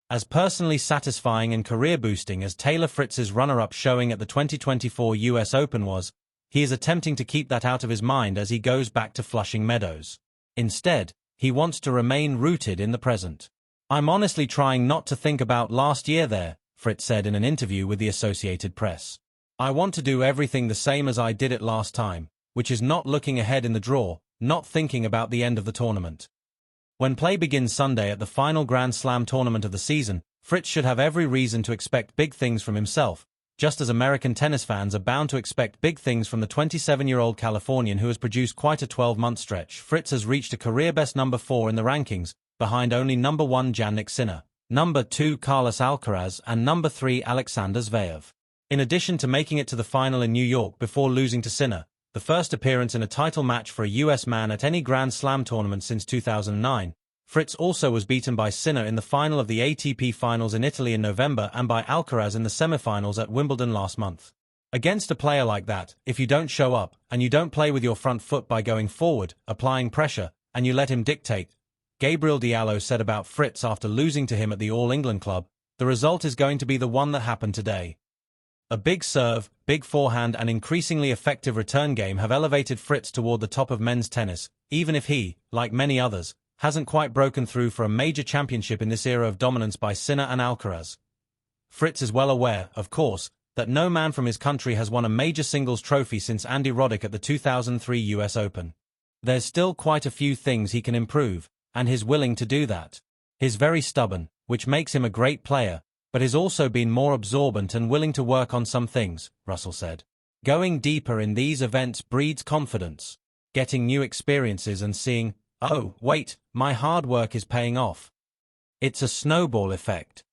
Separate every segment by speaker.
Speaker 1: As personally satisfying and career-boosting as Taylor Fritz's runner-up showing at the 2024 US Open was, he is attempting to keep that out of his mind as he goes back to Flushing Meadows. Instead, he wants to remain rooted in the present. "I'm honestly trying not to think about last year there," Fritz said in an interview with the Associated Press. "I want to do everything the same as I did it last time, which is not looking ahead in the draw, not thinking about the end of the tournament." When play begins Sunday at the final Grand Slam tournament of the season, Fritz should have every reason to expect big things from himself, just as American tennis fans are bound to expect big things from the 27-year-old Californian who has produced quite a 12-month stretch. Fritz has reached a career-best number 4 in the rankings, behind only number 1 Jannik Sinner, number 2 Carlos Alcaraz and number 3 Alexander Zverev. In addition to making it to the final in New York before losing to Sinner, the first appearance in a title match for a US man at any Grand Slam tournament since 2009, Fritz also was beaten by Sinner in the final of the ATP Finals in Italy in November and by Alcaraz in the semifinals at Wimbledon last month. Against a player like that, if you don't show up, and you don't play with your front foot by going forward, applying pressure, and you let him dictate, Gabriel Diallo said about Fritz after losing to him at the All England Club, the result is going to be the one that happened today. A big serve, big forehand and increasingly effective return game have elevated Fritz toward the top of men's tennis, even if he, like many others, hasn't quite broken through for a major championship in this era of dominance by Sinner and Alcaraz. Fritz is well aware, of course, that no man from his country has won a major singles trophy since Andy Roddick at the 2003 US Open. There's still quite a few things he can improve, and he's willing to do that. He's very stubborn, which makes him a great player, but he's also been more absorbent and willing to work on some things, Russell said. Going deeper in these events breeds confidence, getting new experiences and seeing, oh, wait, my hard work is paying off. It's a snowball effect.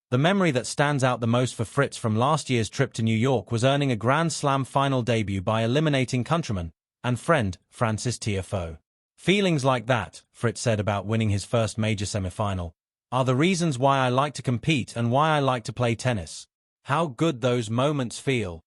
Speaker 1: The memory that stands out the most for Fritz from last year's trip to New York was earning a Grand Slam final debut by eliminating countryman and friend Frances Tiafoe. "Feelings like that," Fritz said about winning his first major semifinal, "are the reasons why I like to compete and why I like to play tennis. How good those moments feel."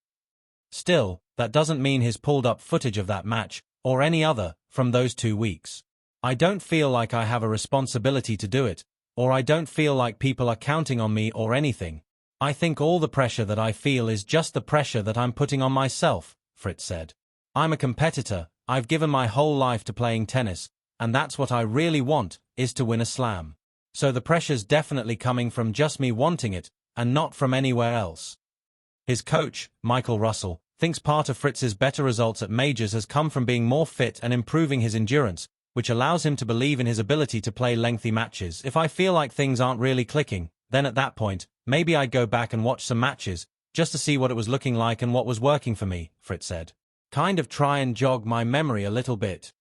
Speaker 1: Still, that doesn't mean he's pulled up footage of that match, or any other, from those 2 weeks. "I don't feel like I have a responsibility to do it, or I don't feel like people are counting on me or anything. I think all the pressure that I feel is just the pressure that I'm putting on myself," Fritz said. "I'm a competitor, I've given my whole life to playing tennis, and that's what I really want, is to win a slam. So the pressure's definitely coming from just me wanting it, and not from anywhere else." His coach, Michael Russell, thinks part of Fritz's better results at majors has come from being more fit and improving his endurance, which allows him to believe in his ability to play lengthy matches. "If I feel like things aren't really clicking, then at that point, maybe I'd go back and watch some matches, just to see what it was looking like and what was working for me," Fritz said. "Kind of try and jog my memory a little bit."